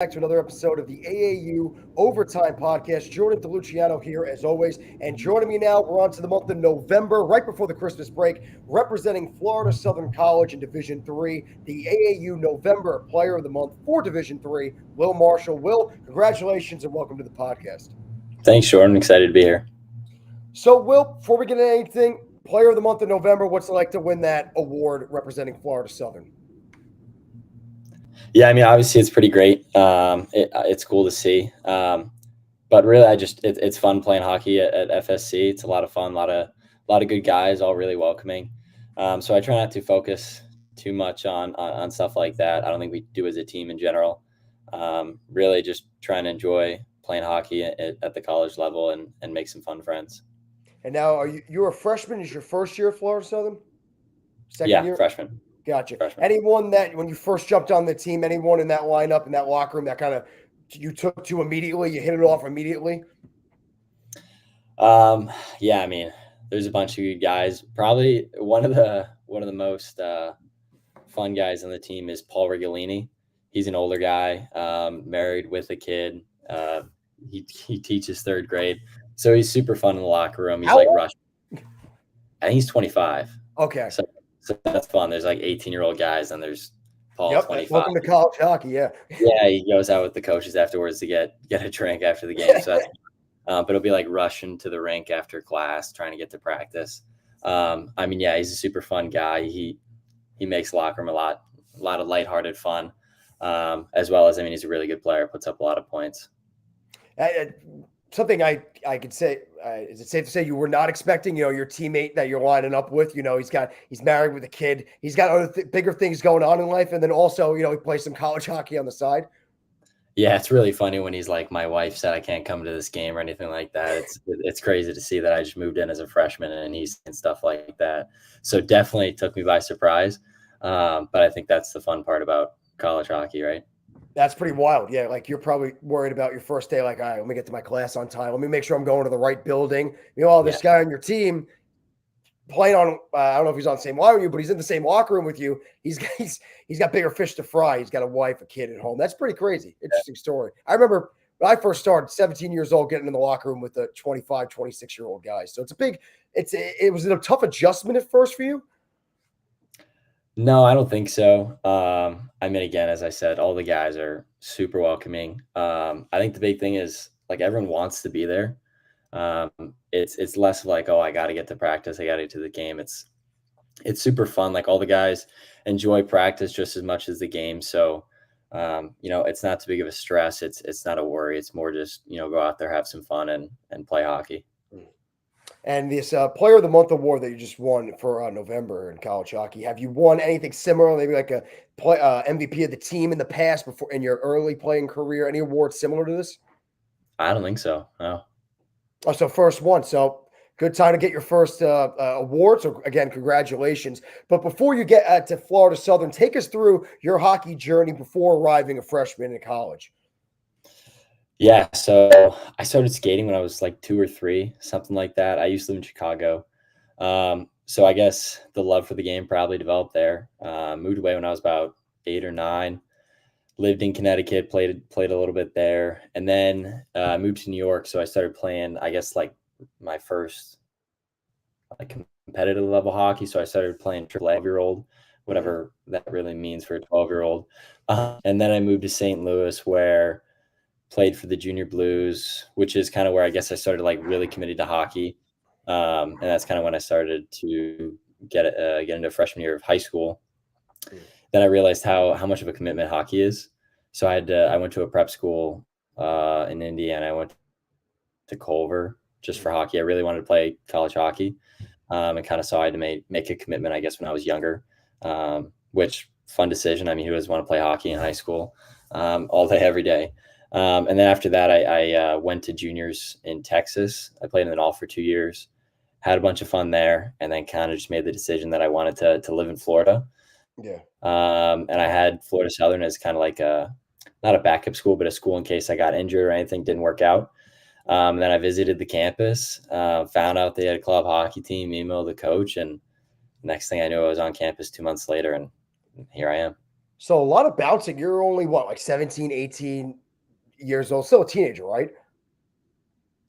back to another episode of the AAU Overtime Podcast. Jordan DeLuciano here, as always. And joining me now, we're on to the month of November, right before the Christmas break, representing Florida Southern College in Division III, the AAU November Player of the Month for Division III, Will Marshall. Will, congratulations and welcome to the podcast. Thanks, Jordan. Excited to be here. So, Will, before we get into anything, Player of the Month of November, what's it like to win that award representing Florida Southern? Yeah, I mean, obviously it's pretty great. It's cool to see. But really, it's fun playing hockey at FSC. It's a lot of fun, a lot of good guys, all really welcoming. So I try not to focus too much on stuff like that. I don't think we do as a team in general. Really just trying to enjoy playing hockey at the college level and make some fun friends. And now, you're a freshman? Is your first year at Florida Southern? Second year? Freshman. Gotcha. Freshman. Anyone that, when you first jumped on the team, anyone in that lineup, in that locker room that kind of you took to immediately, you hit it off immediately? Yeah, I mean, there's a bunch of good guys. Probably one of the most fun guys on the team is Paul Rigolini. He's an older guy, married with a kid. He teaches third grade, so he's super fun in the locker room. He's Russian. I think he's 25. Okay. So that's fun. There's like 18-year-old guys, and there's Paul, 25. Welcome to college hockey, yeah. Yeah, he goes out with the coaches afterwards to get a drink after the game. So that's but it'll be like rushing to the rink after class, trying to get to practice. I mean, yeah, he's a super fun guy. He makes the locker room a lot of lighthearted fun, as well as, I mean, he's a really good player, puts up a lot of points. Something I could say, is it safe to say you were not expecting, your teammate that you're lining up with, he's married with a kid, he's got other bigger things going on in life, and then also, he plays some college hockey on the side? Yeah, it's really funny when he's like, my wife said I can't come to this game or anything like that. It's crazy to see that I just moved in as a freshman and he's and stuff like that. So definitely took me by surprise. But I think that's the fun part about college hockey, right? That's pretty wild. Yeah, like you're probably worried about your first day. Like, all right, let me get to my class on time. Let me make sure I'm going to the right building. This guy on your team playing on. I don't know if he's on the same line with you, but he's in the same locker room with you. He's got bigger fish to fry. He's got a wife, a kid at home. That's pretty crazy. Interesting story. I remember when I first started, 17 years old, getting in the locker room with a 25, 26-year-old guy. So it was a tough adjustment at first for you. No, I don't think so. I mean, again, as I said, all the guys are super welcoming. I think the big thing is, like, everyone wants to be there. It's less of like, oh, I got to get to practice, I got to get to the game. It's super fun. Like, all the guys enjoy practice just as much as the game. So, it's not too big of a stress. It's not a worry. It's more just, go out there, have some fun and play hockey. And this Player of the Month award that you just won for November in college hockey, have you won anything similar? Maybe like a MVP of the team in the past, before in your early playing career? Any awards similar to this? I don't think so. No. Oh, so first one. So good time to get your first award. So again, congratulations. But before you get to Florida Southern, take us through your hockey journey before arriving a freshman in college. Yeah, so I started skating when I was like 2 or 3, something like that. I used to live in Chicago. So I guess the love for the game probably developed there. Moved away when I was about 8 or 9. Lived in Connecticut, played a little bit there, and then moved to New York. So I started playing, I guess, like my first competitive level hockey. So I started playing 12-year-old, whatever that really means for a 12-year-old. And then I moved to St. Louis, where played for the Junior Blues, which is kind of where I guess I started like really committed to hockey. And that's kind of when I started to get into freshman year of high school. Then I realized how much of a commitment hockey is. So I went to a prep school in Indiana. I went to Culver just for hockey. I really wanted to play college hockey, and kind of saw I had to make a commitment, I guess, when I was younger, which fun decision. I mean, who doesn't want to play hockey in high school all day, every day? And then after that, I went to juniors in Texas. I played in it all for 2 years, had a bunch of fun there, and then kind of just made the decision that I wanted to live in Florida. Yeah. And I had Florida Southern as kind of like not a backup school, but a school in case I got injured or anything didn't work out. Then I visited the campus, found out they had a club hockey team, emailed the coach, and next thing I knew, I was on campus 2 months later, and here I am. So a lot of bouncing. You're only what, like 17, 18 years old, still a teenager, right?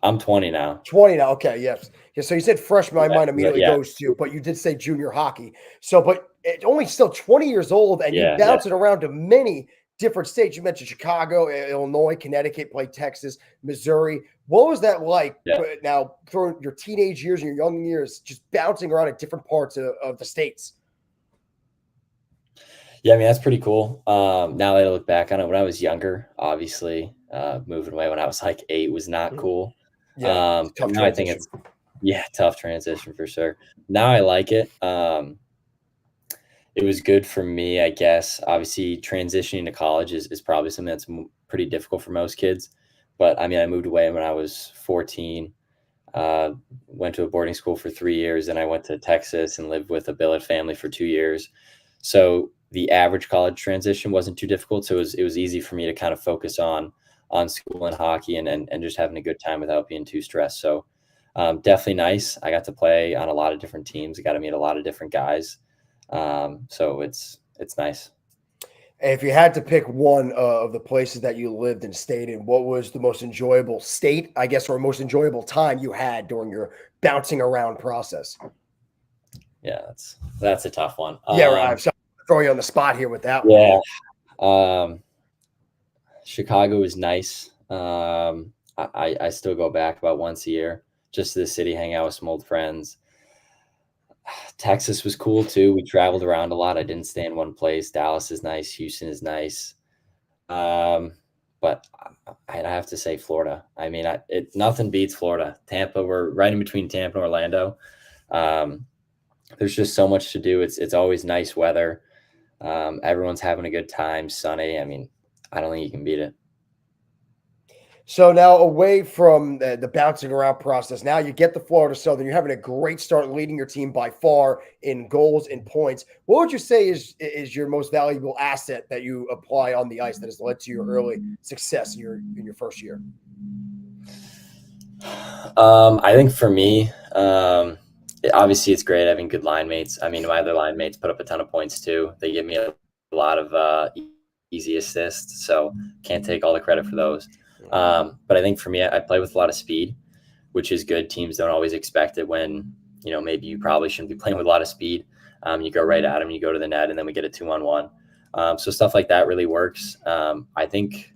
I'm 20 now. 20 now. Okay, yes. Yeah, so you said freshman, my Yeah, mind immediately yeah, goes to, but you did say junior hockey. So, but it's only still 20 years old, and you yeah. bouncing around to many different states. You mentioned Chicago, Illinois, Connecticut, played Texas, Missouri. What was that like? Yeah. Now, through your teenage years and your young years, just bouncing around at different parts of the states. Yeah, I mean, that's pretty cool. Now that I look back on it, when I was younger, obviously, moving away when I was like 8 was not Mhm. cool. Yeah, But tough now I think transition. it's, yeah, tough transition for sure. Now I like it. It was good for me, I guess. Obviously, transitioning to college is probably something that's pretty difficult for most kids. But I mean, I moved away when I was 14. Uh, Went to a boarding school for 3 years, and I went to Texas and lived with a billet family for 2 years. So the average college transition wasn't too difficult. So it was easy for me to kind of focus on school and hockey and just having a good time without being too stressed. So definitely nice. I got to play on a lot of different teams. I got to meet a lot of different guys. So it's nice. If you had to pick one of the places that you lived and stayed in, what was the most enjoyable state, I guess, or most enjoyable time you had during your bouncing around process? Yeah, that's a tough one. Yeah, right. I'm sorry to throw you on the spot here with that one. Yeah. Um, Chicago is nice. I still go back about once a year just to the city, hang out with some old friends. Texas was cool too. We traveled around a lot. I didn't stay in one place. Dallas is nice. Houston is nice. Um, but I'd have to say Florida. I mean, nothing beats Florida. Tampa, we're right in between Tampa and Orlando. Um, there's just so much to do. It's always nice weather. Everyone's having a good time, sunny. I mean, I don't think you can beat it. So now, away from the bouncing around process, now you get the Florida Southern. You're having a great start, leading your team by far in goals and points. What would you say is your most valuable asset that you apply on the ice that has led to your early success in your first year? I think for me, obviously it's great having good line mates. I mean, my other line mates put up a ton of points too. They give me a lot of easy assists, so can't take all the credit for those. But I think for me, I play with a lot of speed, which is good. Teams don't always expect it when, maybe you probably shouldn't be playing with a lot of speed. You go right at them, you go to the net, and then we get a 2-on-1. So stuff like that really works. I think,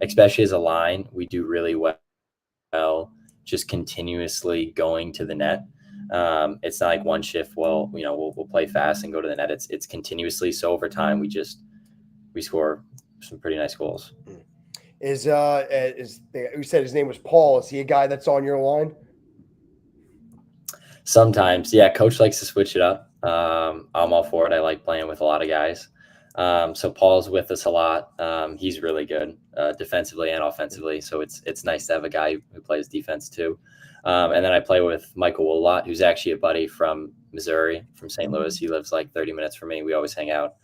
especially as a line, we do really well just continuously going to the net. It's not like one shift. We'll play fast and go to the net. It's continuously. So over time, we score some pretty nice goals. You said his name was Paul? Is he a guy that's on your line? Sometimes, yeah. Coach likes to switch it up. I'm all for it. I like playing with a lot of guys. So Paul's with us a lot. He's really good defensively and offensively. So it's nice to have a guy who plays defense too. And then I play with Michael a lot, who's actually a buddy from Missouri, from St. Louis. He lives like 30 minutes from me. We always hang out.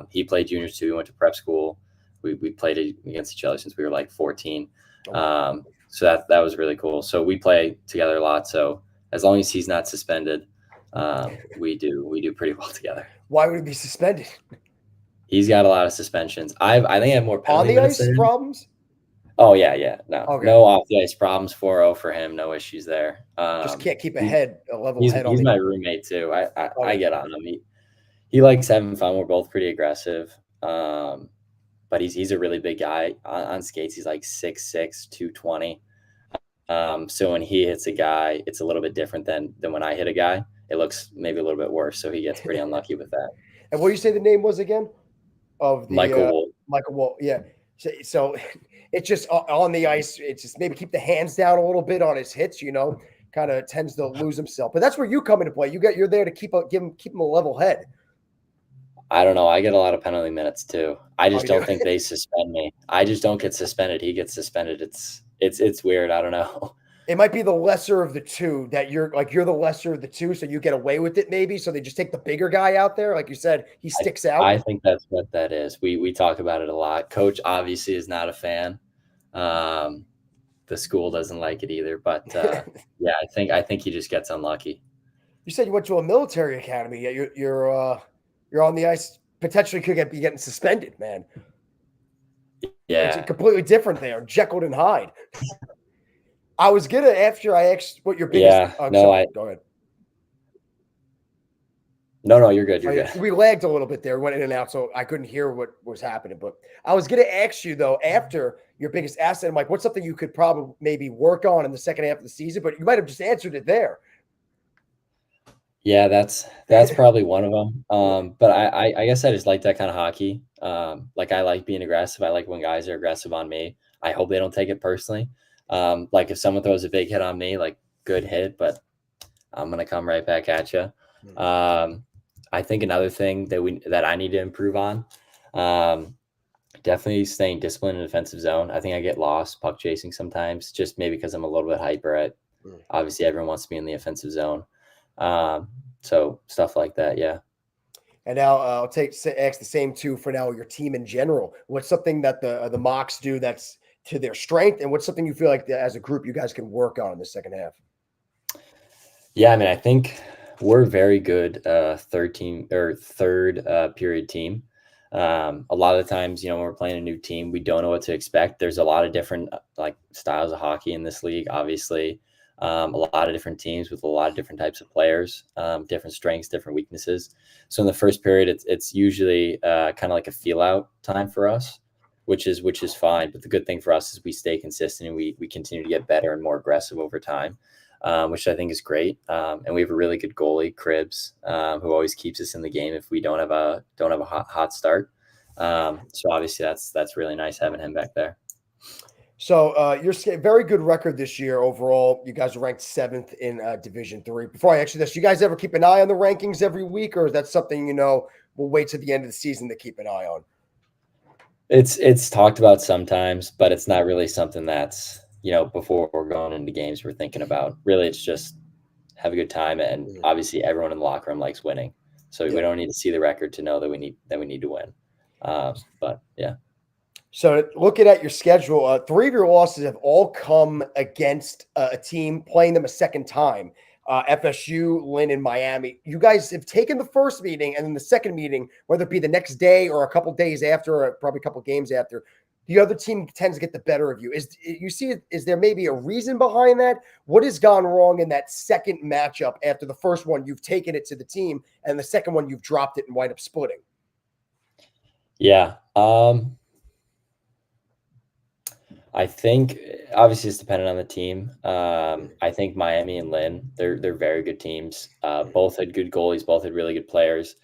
He played juniors too. We went to prep school. We played against each other since we were like 14. So that was really cool. So we play together a lot. So as long as he's not suspended, we do pretty well together. Why would he be suspended? He's got a lot of suspensions. I think I have more penalty on the minutes ice than him. problems. Oh yeah. No, Okay. No off the ice problems. 4-0 for him. No issues there. Just can't keep a level head on. He's my roommate too. I get on him. He likes having fun. We're both pretty aggressive. But he's a really big guy on skates. He's like 6'6", 220. So when he hits a guy, it's a little bit different than when I hit a guy. It looks maybe a little bit worse. So he gets pretty unlucky with that. And what do you say the name was again? Of the Michael Wolf. Michael Wolf. Yeah. So it's just on the ice. It's just maybe keep the hands down a little bit on his hits. Kind of tends to lose himself. But that's where you come into play. You're there to keep him a level head. I don't know. I get a lot of penalty minutes too. I just don't think they suspend me. I just don't get suspended. He gets suspended. It's weird. I don't know. It might be the lesser of the two that you're the lesser of the two, so you get away with it maybe. So they just take the bigger guy out there, like you said. He sticks out. I think that's what that is. We talk about it a lot. Coach obviously is not a fan. The school doesn't like it either. But yeah, I think he just gets unlucky. You said you went to a military academy. Yeah, you're on the ice potentially could be getting suspended, man. It's Yeah. completely different there, Jekyll and Hyde. I was gonna, after I asked what your biggest, Yeah. I'm No, sorry, go ahead. no, you're good. Oh, You're yeah. good. We lagged a little bit there, went in and out, so I couldn't hear what was happening. But I was going to ask you, though, after your biggest asset, I'm like, what's something you could probably maybe work on in the second half of the season? But you might have just answered it there. Yeah, that's probably one of them. But I guess I just like that kind of hockey. Like I like being aggressive. I like when guys are aggressive on me. I hope they don't take it personally. Like if someone throws a big hit on me, like good hit, but I'm gonna come right back at you. I think another thing that I need to improve on, definitely staying disciplined in the defensive zone. I think I get lost puck chasing sometimes, just maybe because I'm a little bit hyper at. Obviously, everyone wants to be in the offensive zone. So stuff like that, yeah. And now I'll ask the same too for now your team in general. What's something that the Mocs do that's to their strength, and what's something you feel like as a group you guys can work on in the second half? Yeah, I mean, I think we're very good third period team. A lot of the times, when we're playing a new team, we don't know what to expect. There's a lot of different like styles of hockey in this league, obviously. A lot of different teams with a lot of different types of players, different strengths, different weaknesses. So in the first period, it's usually kind of like a feel out time for us, which is fine. But the good thing for us is we stay consistent and we continue to get better and more aggressive over time. Which I think is great. And we have a really good goalie, Cribs, who always keeps us in the game if we don't have a hot start. So obviously that's really nice having him back there. So you're very good record this year overall. You guys are ranked 7th in Division III. Before I ask you this, you guys ever keep an eye on the rankings every week, or is that something we'll wait to the end of the season to keep an eye on? It's talked about sometimes, but it's not really something that's before we're going into games we're thinking about. Really, it's just have a good time, and obviously everyone in the locker room likes winning, so we don't need to see the record to know that we need to win. But yeah. So looking at your schedule, 3 of your losses have all come against a team playing them a second time. FSU, Lynn, and Miami. You guys have taken the first meeting and then the second meeting, whether it be the next day or a couple days after, or probably a couple games after, the other team tends to get the better of you. Is there maybe a reason behind that? What has gone wrong in that second matchup after the first one you've taken it to the team and the second one you've dropped it and wind up splitting? Yeah. I think obviously it's dependent on the team. I think Miami and Lynn, they're very good teams. Both had good goalies, both had really good players.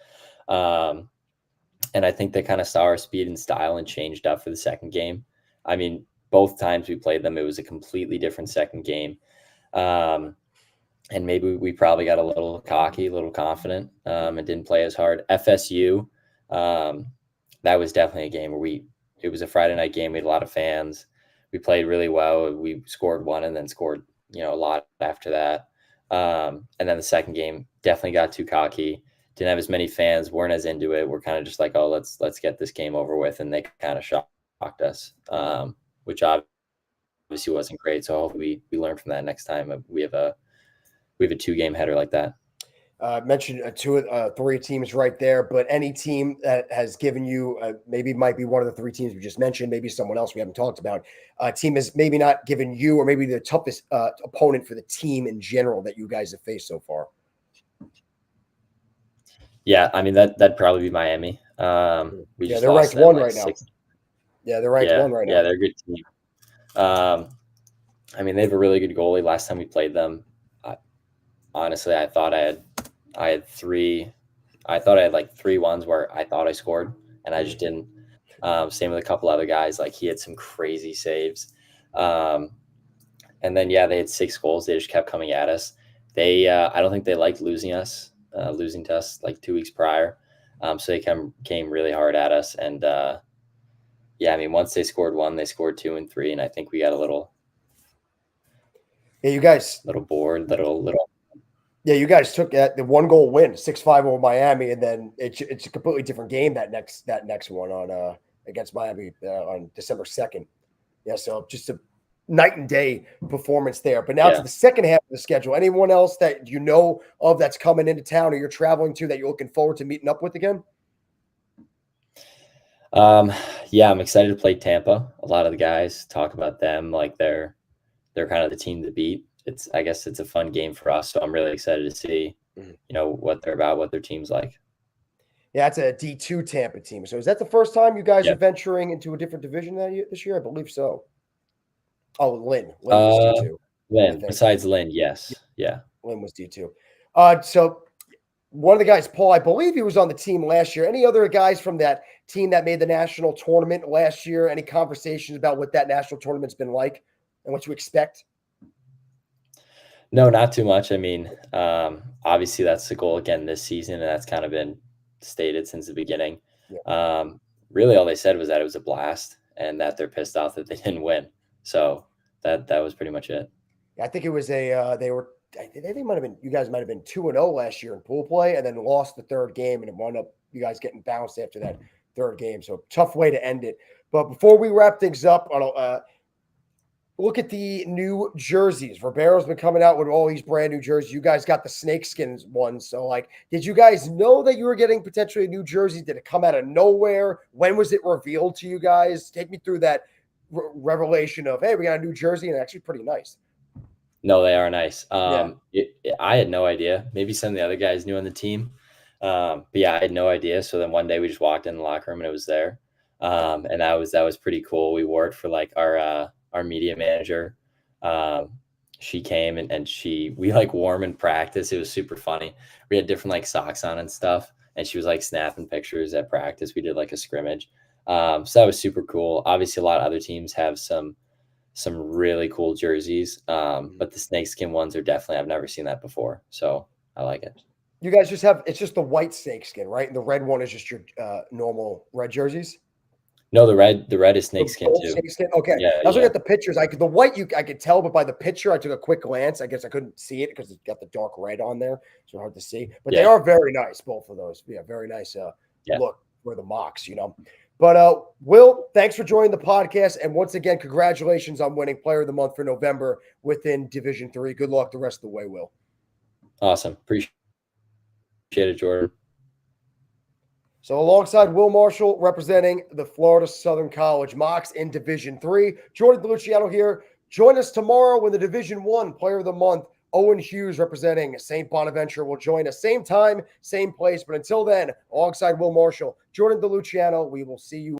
And I think they kind of saw our speed and style and changed up for the second game. I mean, both times we played them, it was a completely different second game. And maybe we probably got a little cocky, a little confident, and didn't play as hard. FSU, that was definitely a game where it was a Friday night game. We had a lot of fans. We played really well. We scored one and then scored, a lot after that. And then the second game definitely got too cocky. Didn't have as many fans, weren't as into it. We're kind of just like, oh, let's get this game over with. And they kind of shocked us, which obviously wasn't great. So hopefully we learn from that next time. We have a 2-game header like that. Mentioned 3 teams right there, but any team that has given you maybe might be one of the 3 teams we just mentioned, maybe someone else we haven't talked about. A team has maybe not given you, or maybe the toughest opponent for the team in general that you guys have faced so far. Yeah, I mean that'd probably be Miami. We just they're lost ranked 1 like right now. 6. Yeah, they're ranked 1 right now. Yeah, they're a good team. I mean, they have a really good goalie. Last time we played them, honestly, I thought I had 3. I thought I had like 3 ones where I thought I scored, and I just didn't. Same with a couple other guys. Like he had some crazy saves. And then they had 6 goals. They just kept coming at us. I don't think they liked losing to us like 2 weeks prior. So they came really hard at us. And I mean, once they scored 1, they scored 2 and 3, and I think we got a little. Yeah, you guys. Little bored, little. Yeah, you guys took the 1-goal win, 6-5 over Miami, and then it's a completely different game that next one on against Miami on December 2nd. Yeah, so just a night and day performance there. But now to the second half of the schedule. Anyone else that you know of that's coming into town or you're traveling to that you're looking forward to meeting up with again? Um, yeah, I'm excited to play Tampa. A lot of the guys talk about them like they're kind of the team to beat. I guess it's a fun game for us, so I'm really excited to see, Mhm. what they're about, what their team's like. Yeah, it's a D2 Tampa team. So is that the first time you guys are Yeah. venturing into a different division this year? I believe so. Oh, Lynn was Uh, D2, I Lynn, think. besides Lynn, yes. Yeah. Lynn was D2. So one of the guys, Paul, I believe he was on the team last year. Any other guys from that team that made the national tournament last year? Any conversations about what that national tournament's been like and what you expect? No, not too much. I mean, obviously that's the goal again this season, and that's kind of been stated since the beginning. Yeah. Really, all they said was that it was a blast and that they're pissed off that they didn't win. So that was pretty much it. I think it was they might have been, you guys might have been 2-0 last year in pool play and then lost the third game and it wound up you guys getting bounced after that third game. So tough way to end it. But before we wrap things up, look at the new jerseys. Ribeiro's been coming out with all these brand new jerseys. You guys got the snakeskins ones. So, like, did you guys know that you were getting potentially a new jersey? Did it come out of nowhere? When was it revealed to you guys? Take me through that revelation of, hey, we got a new jersey, and actually pretty nice. No, they are nice. Yeah. I had no idea. Maybe some of the other guys knew on the team. But yeah, I had no idea. So then one day we just walked in the locker room and it was there. And that was pretty cool. We wore it for like our media manager. She came and we like wore them in practice. It was super funny. We had different like socks on and stuff. And she was like snapping pictures at practice. We did like a scrimmage. So that was super cool. Obviously, a lot of other teams have some really cool jerseys. But the snakeskin ones are definitely, I've never seen that before. So I like it. You guys just have, it's just the white snakeskin, right? And the red one is just your normal red jerseys? No, the red is snakeskin Both too. snakeskin? Okay. Yeah, I was looking yeah, at the pictures. The white I could tell, but by the picture, I took a quick glance. I guess I couldn't see it because it's got the dark red on there. So hard to see. But they yeah, are very nice, both of those. Yeah, very nice yeah. look for the mocks. But Will, thanks for joining the podcast. And once again, congratulations on winning Player of the Month for November within Division 3. Good luck the rest of the way, Will. Awesome. Appreciate it, Jordan. So alongside Will Marshall representing the Florida Southern College Mocs in Division 3, Jordan DeLuciano here. Join us tomorrow when the Division 1 Player of the Month, Owen Hughes representing St. Bonaventure, will join us. Same time, same place. But until then, alongside Will Marshall, Jordan DeLuciano, we will see you.